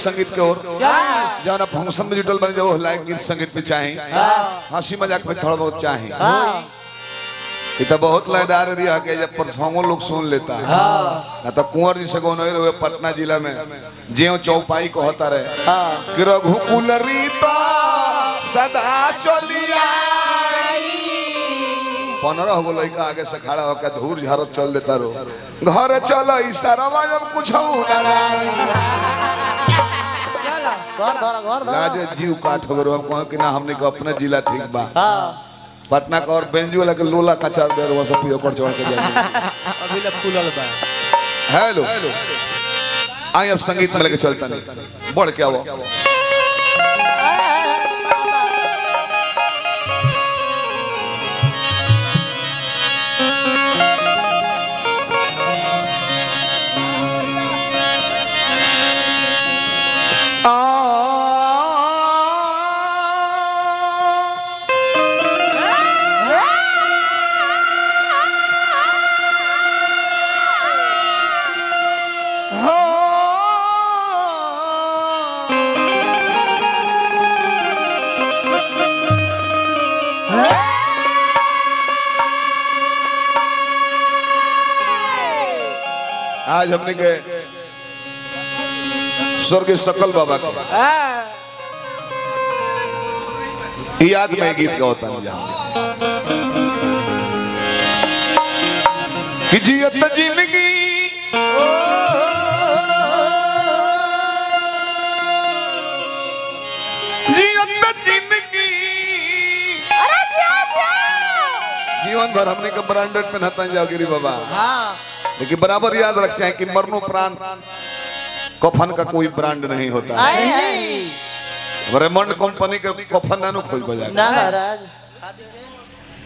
संगीत के ओर जब फंक्शन में जुटल बने जो लाइक गीत संगीत में चाहे हंसी मजाक में थोड़ा बहुत चाहे ये तो बहुत लयदार एरिया के जब परसों लोग सुन लेता है ना तो कुंवर जी से गोनो हुए पटना जिला में ज्यों चौपाई को होता रहे कि रघुकुल रीता सदा चलिया 15 गो लड़का आगे से खड़ा होकर धूर झारत चल देता रो घर चलो इशारा जब कुछ लाजे जीव काट हो गए हम कि ना हमने को अपना जिला ठीक बा पटना का और बेंजू वाला के लोला का चार देर वो सब पियो कर चढ़ के जाएंगे अभी ले फूलल बा हेलो आई अब संगीत में लेके चलता नहीं बढ़ क्या वो आज हमने के स्वर्गीय सकल बाबा की याद में गीत गाता नहीं कि जियत जिंदगी जीवन भर हमने का ब्रांडेड पहनाता जाओगी बाबा लेकिन बराबर याद रखते हैं कि मरनो प्राण कफन का कोई ब्रांड नहीं होता रेमंड कंपनी के कफन ना खोज बजा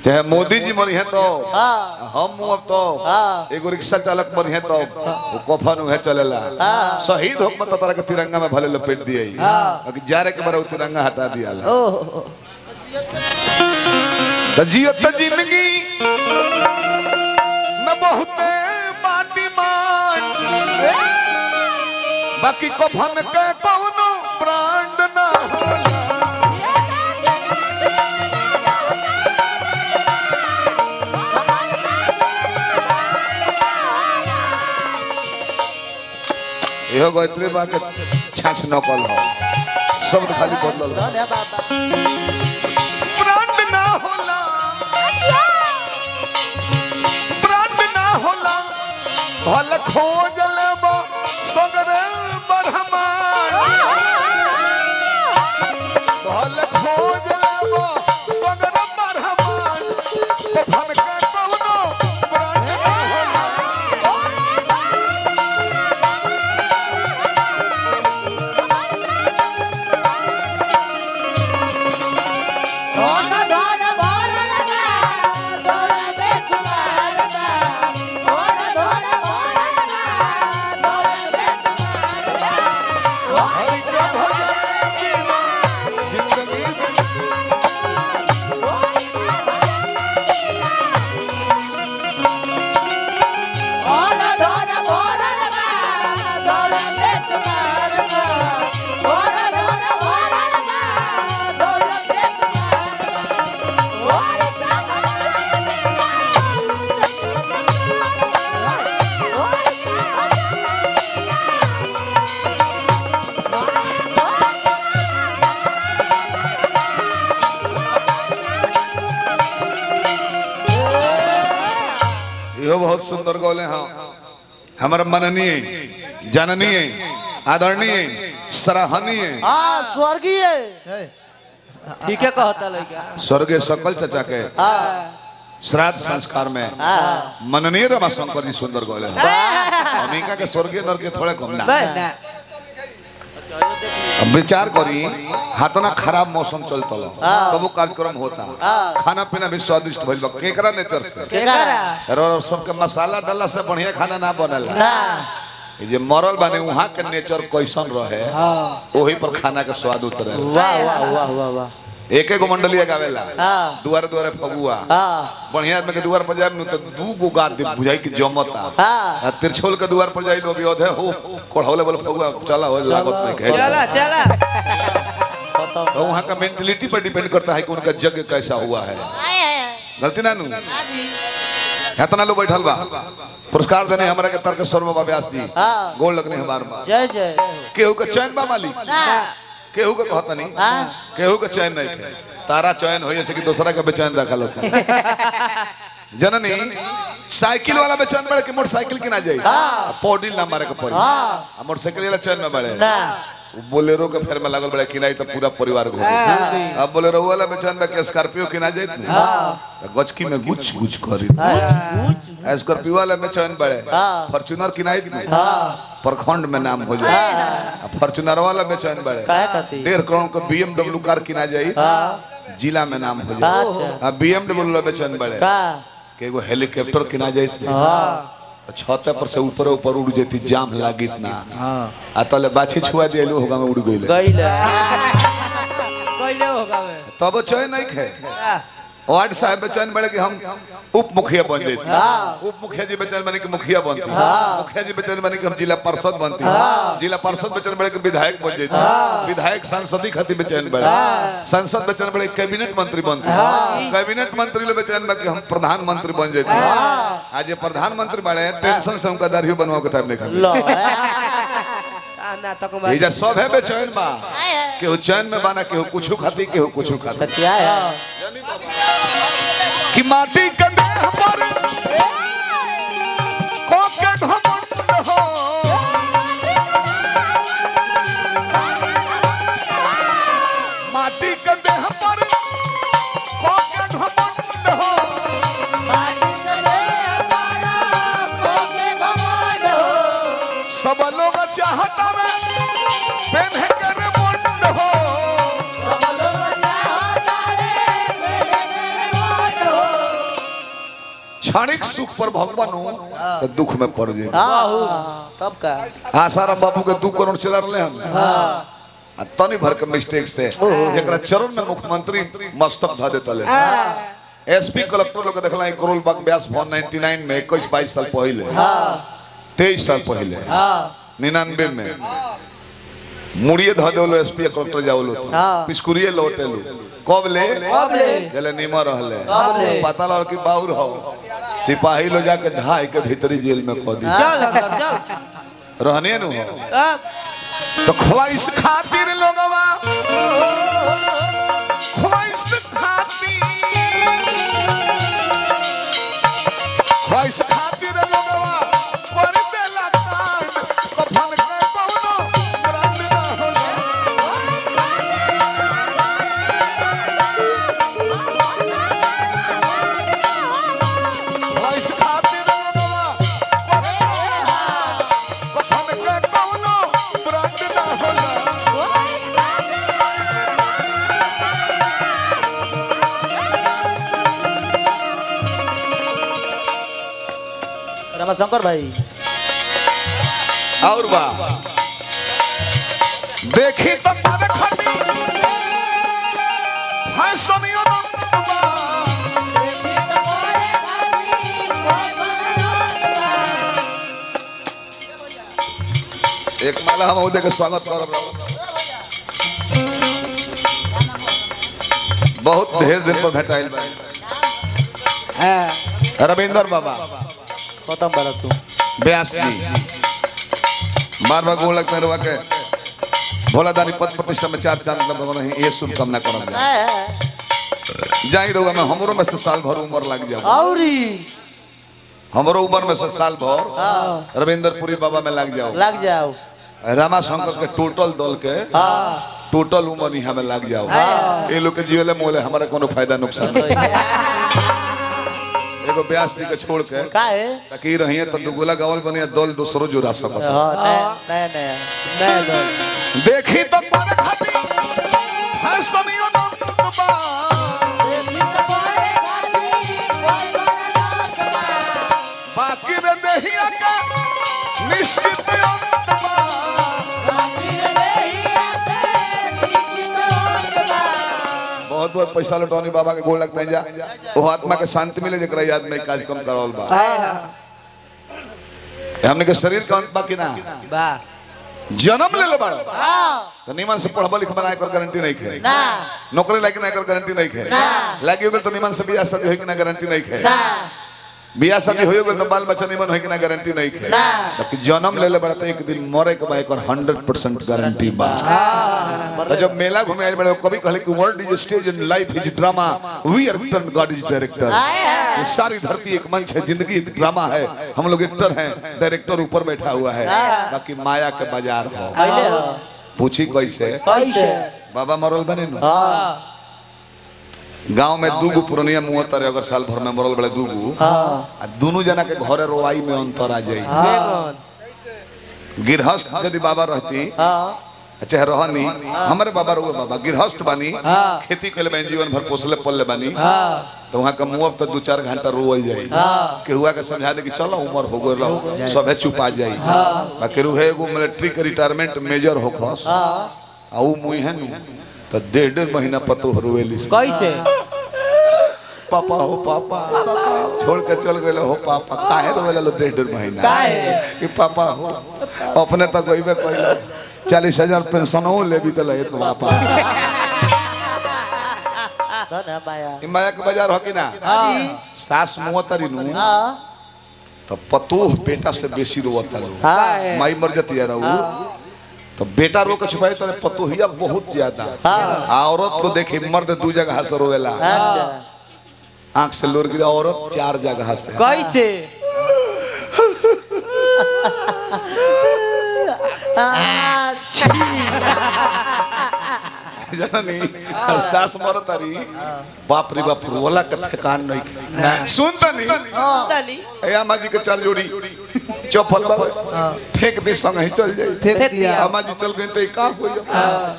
चाहे मोदी जी मरी है तो हम अब तो एगो रिक्शा चालक मरी है तो वो कफन उहे चलेला शहीद हो मत तरह के तिरंगा में भले लपेट दिए बाकी जारे के बारे तिरंगा हटा दिया तो जियत जिंदगी न बहुत बाकी कफन के कौनो ब्रांड ना यो गायत्री बा के छाछ नकल हो शब्द खाली बदलल ब्रांड ना होला ब्रांड ना होला भल खोज लेबो सगरे बरहमान भल खोज लेबो सगरे बरहमान कफन के कौनो ब्रांड ना होला बहुत सुंदर गोले हाँ हमारा मननीय जननीय आदरणीय सराहनीय स्वर्गीय ठीक है कहता लड़का स्वर्गीय सकल चचा के श्राद्ध संस्कार में मननीय रमाशंकर जी सुंदर गोले अमेरिका के स्वर्गीय नर के थोड़े कम ना अब विचार करी हाथना खराब मौसम चलता तब वो कार्यक्रम होता खाना पीना भी स्वादिष्ट भइल बा केकरा नेचर से और सबके मसाला डाला से बढ़िया खाना ना बनेला ये मरल बाने वहां के नेचर कैसन रहे वही पर खाना के स्वाद उतरे वाह वाह वाह वाह वाह एक एक मंडली गावेला हाँ। दुआरे दुआरे फगुआ हाँ बढ़िया आदमी के दुआर पर जाए तो दू गो गा दे बुझाई कि जमता हाँ तिरछोल के दुआर पर जाई लोग योधे हो कोढ़ौले बोल फगुआ चला हो लागत नहीं कहे चला चला तो वहाँ का मेंटलिटी पर डिपेंड करता है कि उनका जग कैसा हुआ है गलती ना नू इतना लो बैठल बा पुरस्कार देने हमारा के तर्क सर्व व्यास जी गोल लगने हमार जय जय केहू के चैन बा मालिक केहू के कहता नहीं केहू के चैन नहीं है तारा चैन हो जैसे कि दूसरा का बेचैन रखा होता जननी साइकिल वाला बेचैन बड़े कि मोटरसाइकिल की ना जाए पौडी ना मारे के पड़ी मोटरसाइकिल वाला चैन में बड़े बोलेरो के फेर में लागल बड़े किनाई तो पूरा परिवार घूमे अब बोलेरो वाला बेचैन में के स्कॉर्पियो किना जाए गचकी में गुच गुच करी स्कॉर्पियो वाला बेचैन बड़े फॉर्च्यूनर किनाई प्रखंड में नाम हो जाए फॉर्च्यूनर वाला बेचैन बड़े 1.5 करोड़ का BMW कार किना जाए जिला में नाम हो जाए BMW बेचैन बड़े के एगो हेलीकॉप्टर किना जाए छत पर से ऊपर ऊपर उड़ जाती जाम लागित ना आ तले बाछी छुआ दिए होगा में उड़ गइले होगा में तब चैन नहीं खे वार्ड साहब बेचैन बड़े कि हम उप मुखिया बन जाते उप मुखिया जी बेचैन बने कि मुखिया बनती मुखिया जी बेचैन बने कि हम जिला पार्षद बनती जिला पार्षद बेचैन बड़े कि विधायक बन जाते विधायक सांसदी खातिर बेचैन बड़े सांसद बेचैन बड़े कैबिनेट मंत्री बनती कैबिनेट मंत्री लोग बेचैन बा कि हम प्रधानमंत्री बन जाते आज ये प्रधानमंत्री बड़े टेंशन से उनका दाढ़ी बनवा के टाइम नहीं खा ये सब है बेचैन बा केहू चैन में बाना केहू कुछ खाती केहू कुछ खाती कि माटी के देह पर कोके घमंड हो माटी के देह पर कोके घमंड हो सब लोग चाहता है पहने कर मुंड हो क्षणिक सुख पर भगवान तो दुख में पड़ जाए तब का आसाराम बाबू के 2 करोड़ चला रहे हम तनी भर के मिस्टेक से जरा चरण में मुख्यमंत्री मस्तक धा देता एसपी कलेक्टर लोग देखला करोल बाग व्यास 99 में 21-22 साल पहले 23 साल पहले 99 में मुड़िए धा देलो एसपी कलेक्टर जावलो पिस्कुरिए लौटेलो कब ले जले निमर रहले पता लग कि बाउर हो सिपाही लो जाके ढाई के भीतरी जेल में खो दी रहने नु तो ख्वाहिश खातिर लोगवा ख्वाहिश खातिर लोगवा कर देला कांड कफन के कोनो व्रत ना होला ख्वाहिश खातिर लोगवा कर देला कफन के कोनो व्रत ना होला रमाशंकर भाई और बा देखी तो मारे खटी फैशनियो बा एक माला हम उदे के स्वागत करब बहुत ढेर दिन पर भेटाइल बा रविंदर बाबा खत्म बड़ा तू व्यास जी बार बार गोल लगते रहा के भोलादारी पद प्रतिष्ठा में 4 चांद लगना है ये शुभकामना करब जाई रहुआ में हमरो में से साल भर उम्र लग जाओ औरी हमरो उम्र में से साल भर रविंदरपुरी बाबा में लग जाओ रामा शंकर के टोटल दल के टोटल उम्र यहाँ में लग जाओ ये लोग के जीवले मोले हमारे कोनो फायदा नुकसान नहीं एगो व्यास जी के छोड़ के काहे ताकि रहिए तो दुगुला गावल बने दल दूसरो जुड़ा सकत नहीं देखी तो पर खाती फैशनियो नंदबा बाकी रे देहिया का निश्चित अंतबा बहुत पैसा लुटौनी बाबा के गोड़ लगता है जा वो आत्मा के शांति मिले जकरा याद में कार्यक्रम करावल बा हमने के शरीर का अंत बाकी ना जन्म ले ले बड़ा तो निमन से पढ़बा लिखबा ना कर गारंटी नहीं खे नौकरी लायक ना कर गारंटी नहीं खे लागी हो तो निमन से बियाह शादी होई कि ना गारंटी नहीं खे बियाह शादी होई तो बाल बच्चा निमन होई कि ना गारंटी नहीं खे ताकि जन्म ले ले बड़ा तो एक दिन मरे के बा एकर 100% गारंटी बा जब मेला घूमे आए बड़े कभी कहले कि world is stage and life is drama we are actor god is director ये सारी धरती एक मंच है जिंदगी एक ड्रामा है हम लोग एक्टर हैं डायरेक्टर ऊपर बैठा हुआ है बाकी माया के बाजार हो पूछी कैसे बाबा मरल बने नु गांव में दूगो पुरनिया मुहत्तर अगर साल भर में मरल बड़े दूगो दोनों जना के घरे रोवाई में अंतर आ जाई गिरहस्थ यदि बाबा रहती अच्छा रहनी हमारे बाबा रो बाबा गिरहस्थ बानी खेती कैले बानी जीवन भर पोसले पलले बानी तो वहां का मुंह तो 2-4 घंटा रोवल जाई के हुआ के समझा दे कि चलो उम्र हो गइल सबे चुपा जाई बाकी रुहे एगो मिलिट्री के रिटायरमेंट मेजर होखस आ उ मुई है नु तो 1.5 महीना पतो रोवेली कैसे पापा हो पापा छोड़ के चल गए हो पापा काहे रोवेला लो 1.5 महीना काहे कि पापा हो अपने तो कोई 40,000 पेंशन हो ले भी तो ले तो पापा माया के बाजार हो कि ना सास मुहतरी नु तो पतोह बेटा से बेसी रोवता लो माई मर जाती है रहू तो बेटा रो के छुपाए तो पतोहिया बहुत ज्यादा औरत तो देखी मर्द 2 जगह से रोवेला आंख से लोर गिरा औरत 4 जगह से कैसे जननी सास मरतारी बाप रे बाप रोला का ठिकान नहीं सुनता नहीं ए अम्मा जी के 4 जोड़ी चौफल बाबा फेंक दे संग ही चल जाई फेंक दिया अम्मा जी चल गई तो का हो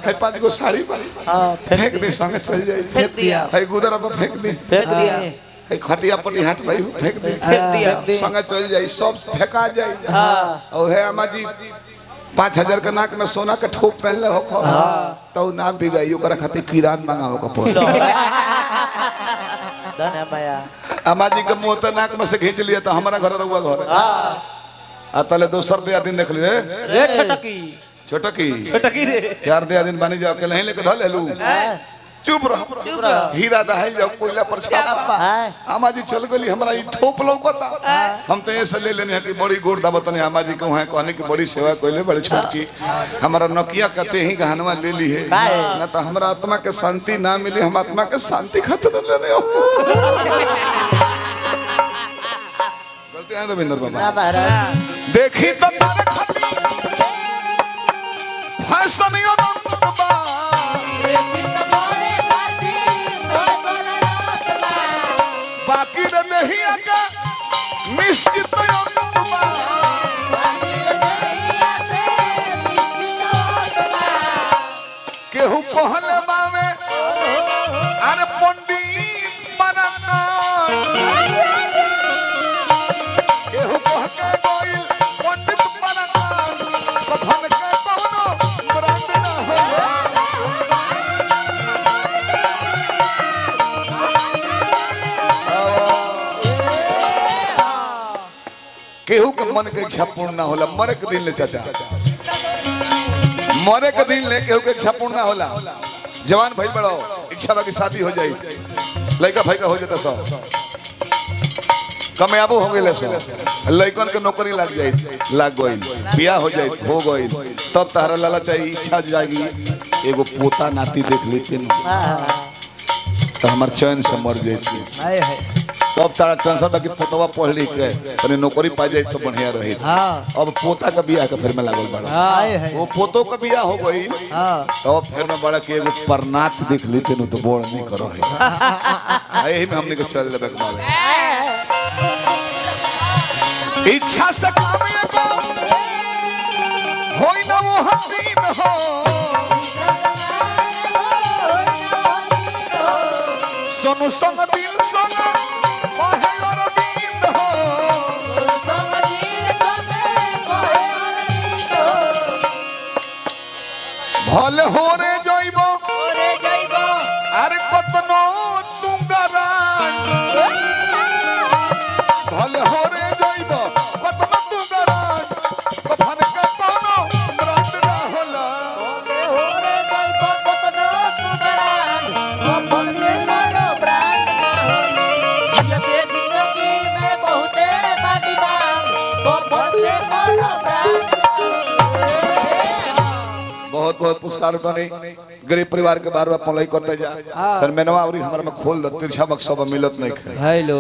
है 5 गो साड़ी फेंक दे संग चल जाई फेंक दिया है गुदरा पर फेंक दिया है खटिया पटी हाथ भाई फेंक दिया संग चल जाई सब फेंका जाई और है अम्मा जी 5,000 के नाक में सोना के ठोप पहन ले हो तो नाम भी गई ओकरा खातिर किरान मांगाओ का पड़ अम्मा जी के मुंह तो नाक में से खींच लिया तो हमारा घर रहुआ घर आ तले दोसर दिया दिन देख लिए रे छोटकी रे 4 दिन बानी जाओ के नहीं लेके धल लेलू चुप रह हीरा दहाई जाओ कोयला पर छापा अम्मा जी चल गली हमरा ई ठोप लौकता हम तो ऐसे ले लेने कि बड़ी गोड़ दावतने अम्मा जी को है कहने की बड़ी सेवा कोइले बड़ी छोटकी हमारा नकिया कहते ही गहनवा ले ली है ना तो हमरा आत्मा के शांति ना मिली हम आत्मा के शांति खातिर लेने हो बोलते हैं रविंद्र बाबा देखी तो तारे खाती फैशन यो नंदबा बाकी नहीं आका निश्चित केहू कहले बावे अरे पंडित बनना केहू कह के गोइल पंडित बनना कफन के कोनो ब्रांड ना हो केहू के मन के इच्छा पूर्ण ना होला मरे के दिन ले चाचा मरे के दिन ले केहू के इच्छा पूर्ण ना होला जवान भाई बड़ो इच्छा बाकी शादी हो जाई लड़का भाई का हो जाता सब कामयाबो हो गए सब लड़कन के नौकरी लग गई बियाह हो जाए हो गई तब तारा लाला चाहिए इच्छा जाएगी एगो पोता नाती देख लेते तो हमार चैन से मर जाती तब तारा टेंशन बाकी पोतवा पढ़ लिख के तने नौकरी पा जाए तो बढ़िया रही अब पोता का बियाह का फिर में लागल बड़ा वो पोतो का बियाह हो गई तो फिर में बड़ा के एगो परनाथ देख लेते न तो बोल नहीं करो है यही में हमने के चल लेबे कमावे इच्छा से काम ये को होई ना वो हदीन हो सोनू संग दिल संग कहे और बीत हो भले हो रे जइबो अरे कतनो बहुत बहुत पुरस्कार उठाने गरीब परिवार के बार बार पलाई करते जा तर मेनवा और हमरा में खोल द तिरछा बक्सा मिलत नहीं हेलो